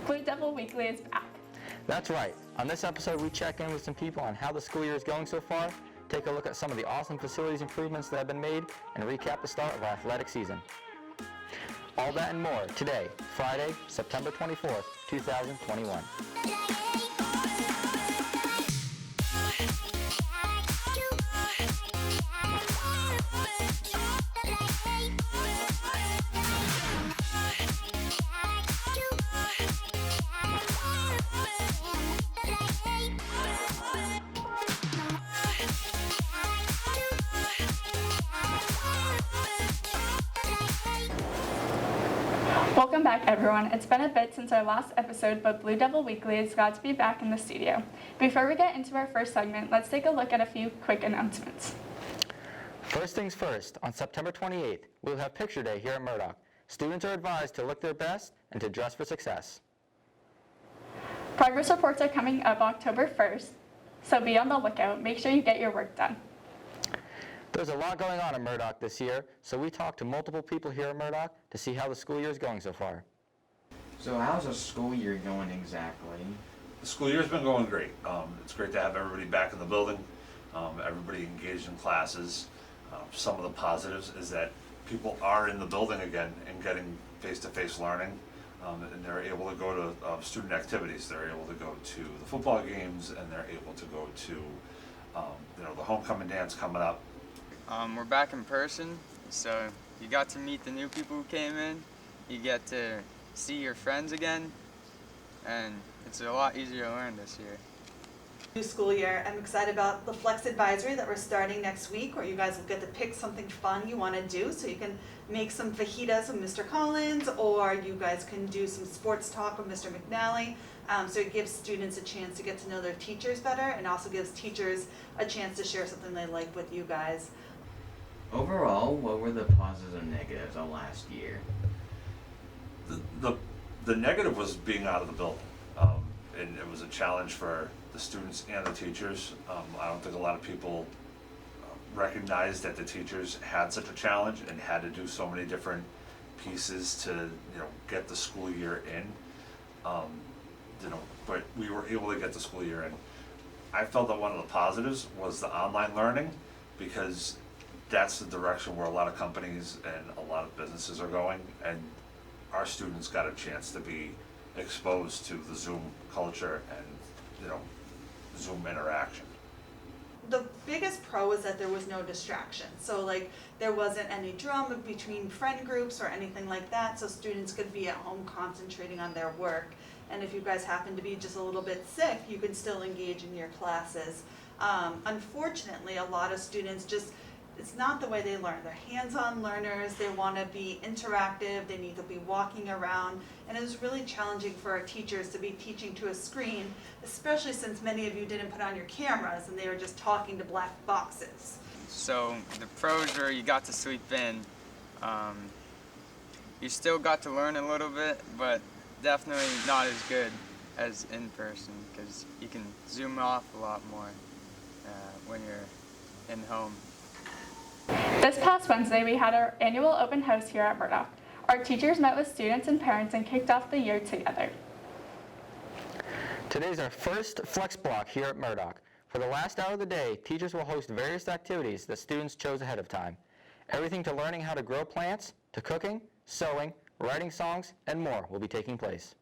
Blue Devil Weekly is back. That's right. On this episode, we check in with some people on how the school year is going so far, take a look at some of the awesome facilities improvements that have been made, and recap the start of our athletic season. All that and more today, Friday, September 24th, 2021. Welcome back, everyone. It's been a bit since our last episode, but Blue Devil Weekly is glad to be back in the studio. Before we get into our first segment, let's take a look at a few quick announcements. First things first, on September 28th, we'll have Picture Day here at Murdoch. Students are advised to look their best and to dress for success. Progress reports are coming up October 1st, so be on the lookout. Make sure you get your work done. There's a lot going on at Murdoch this year, so we talked to multiple people here at Murdoch to see how the school year is going so far. So how's the school year going exactly? The school year's been going great. It's great to have everybody back in the building, everybody engaged in classes. Some of the positives is that people are in the building again and getting face-to-face learning, and they're able to go to student activities. They're able to go to the football games, and they're able to go to the homecoming dance coming up. We're back in person, so you got to meet the new people who came in. You get to see your friends again, and it's a lot easier to learn this year. New school year. I'm excited about the Flex Advisory that we're starting next week, where you guys will get to pick something fun you want to do. So you can make some fajitas with Mr. Collins, or you guys can do some sports talk with Mr. McNally. So it gives students a chance to get to know their teachers better, and also gives teachers a chance to share something they like with you guys. Overall, what were the positives and negatives of last year? The negative was being out of the building, and it was a challenge for the students and the teachers. I don't think a lot of people recognized that the teachers had such a challenge and had to do so many different pieces to get the school year in. But we were able to get the school year in. I felt that one of the positives was the online learning, because that's the direction where a lot of companies and a lot of businesses are going, and our students got a chance to be exposed to the Zoom culture and Zoom interaction. The biggest pro is that there was no distraction. So there wasn't any drama between friend groups or anything like that, so students could be at home concentrating on their work. And if you guys happen to be just a little bit sick, you can still engage in your classes. Unfortunately, a lot of students it's not the way they learn. They're hands-on learners. They want to be interactive. They need to be walking around. And it was really challenging for our teachers to be teaching to a screen, especially since many of you didn't put on your cameras and they were just talking to black boxes. So the pros are you got to sleep in. You still got to learn a little bit, but definitely not as good as in person, because you can zoom off a lot more when you're in home. This past Wednesday, we had our annual open house here at Murdoch. Our teachers met with students and parents and kicked off the year together. Today's our first Flex Block here at Murdoch. For the last hour of the day, teachers will host various activities that students chose ahead of time. Everything to learning how to grow plants, to cooking, sewing, writing songs, and more will be taking place.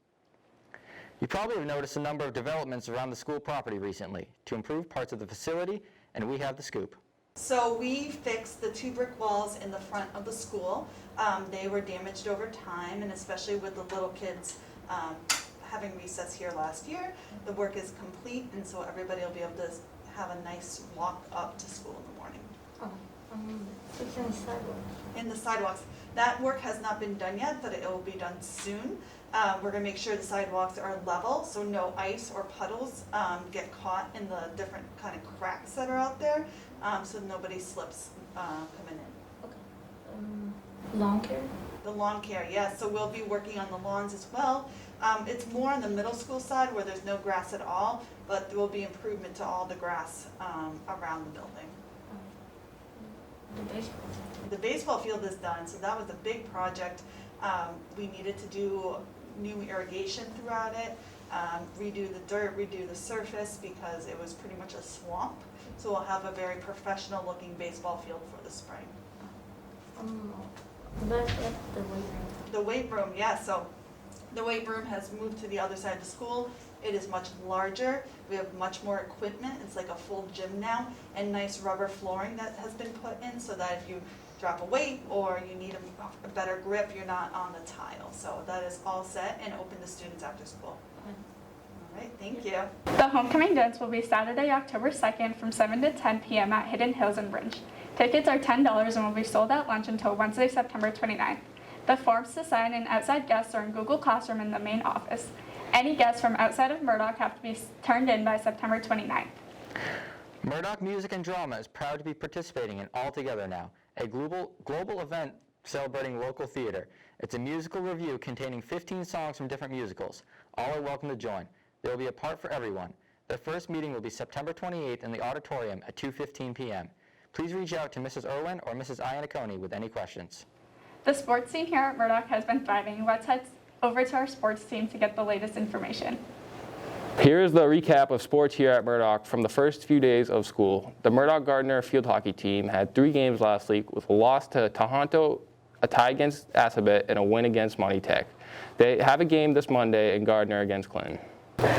You probably have noticed a number of developments around the school property recently to improve parts of the facility, and we have the scoop. So we fixed the 2 brick walls in the front of the school. They were damaged over time, and especially with the little kids having recess here last year, the work is complete, and so everybody will be able to have a nice walk up to school in the morning. Fixing the sidewalks. In the sidewalks. That work has not been done yet, but it will be done soon. We're going to make sure the sidewalks are level, so no ice or puddles get caught in the different kind of cracks that are out there, so nobody slips coming in. Okay. Lawn care? The lawn care, yes. So we'll be working on the lawns as well. It's more on the middle school side where there's no grass at all, but there will be improvement to all the grass around the building. The baseball. The baseball field is done, so that was a big project. We needed to do new irrigation throughout it, redo the dirt, redo the surface because it was pretty much a swamp. So we'll have a very professional looking baseball field for the spring. That's at the weight room. The weight room, yeah, so the weight room has moved to the other side of the school. It is much larger. We have much more equipment. It's like a full gym now, and nice rubber flooring that has been put in so that if you drop a weight or you need a better grip, you're not on the tile. So that is all set and open to students after school. All right, thank you. The homecoming dance will be Saturday, October 2nd from 7 to 10 p.m. at Hidden Hills in Ringe. Tickets are $10 and will be sold at lunch until Wednesday, September 29th. The forms to sign and outside guests are in Google Classroom in the main office. Any guests from outside of Murdoch have to be turned in by September 29th. Murdoch Music and Drama is proud to be participating in All Together Now, a global event celebrating local theater. It's a musical review containing 15 songs from different musicals. All are welcome to join. There will be a part for everyone. The first meeting will be September 28th in the auditorium at 2:15 p.m. Please reach out to Mrs. Irwin or Mrs. Iannacone with any questions. The sports scene here at Murdoch has been thriving. Let's head over to our sports team to get the latest information. Here is the recap of sports here at Murdoch from the first few days of school. The Murdoch Gardner field hockey team had 3 games last week with a loss to Tohoto, a tie against Assabet, and a win against Monty Tech. They have a game this Monday in Gardner against Clinton.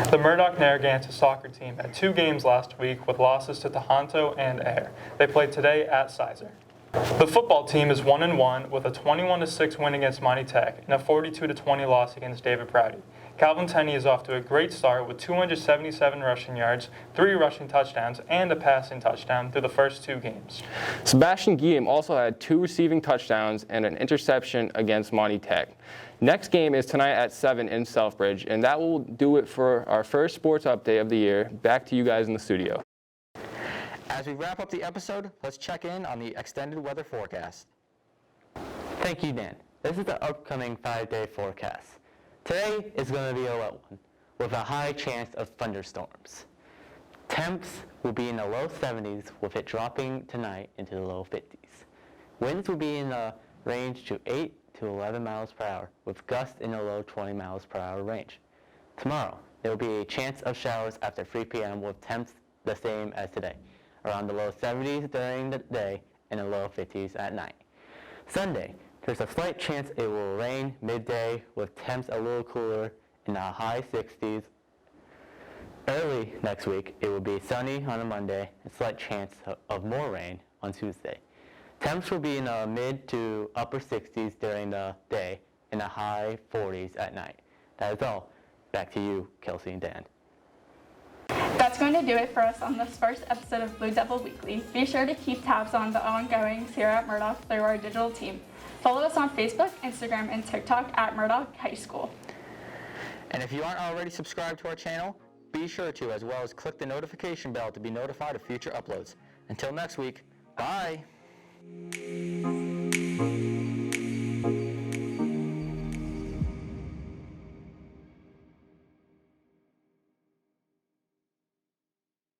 The Murdoch Narragansett soccer team had 2 games last week with losses to Tohoto and Air. They played today at Sizer. The football team is 1-1 with a 21-6 win against Monty Tech and a 42-20 loss against David Prouty. Calvin Tenney is off to a great start with 277 rushing yards, 3 rushing touchdowns, and a passing touchdown through the first 2 games. Sebastian Guillaume also had 2 receiving touchdowns and an interception against Monty Tech. Next game is tonight at 7 in Southbridge, and that will do it for our first sports update of the year. Back to you guys in the studio. As we wrap up the episode, let's check in on the extended weather forecast. Thank you, Dan. This is the upcoming 5-day forecast. Today is going to be a low one, with a high chance of thunderstorms. Temps will be in the low 70s, with it dropping tonight into the low 50s. Winds will be in the range to 8 to 11 miles per hour, with gusts in the low 20 miles per hour range. Tomorrow, there will be a chance of showers after 3 p.m. with temps the same as today, around the low 70s during the day and the low 50s at night. Sunday, there's a slight chance it will rain midday with temps a little cooler in the high 60s. Early next week, it will be sunny on a Monday and slight chance of more rain on Tuesday. Temps will be in the mid to upper 60s during the day and the high 40s at night. That is all. Back to you, Kelsey and Dan. That's going to do it for us on this first episode of Blue Devil Weekly. Be sure to keep tabs on the ongoings here at Murdoch through our digital team. Follow us on Facebook, Instagram, and TikTok at Murdoch High School. And if you aren't already subscribed to our channel, be sure to, as well as click the notification bell to be notified of future uploads. Until next week, bye!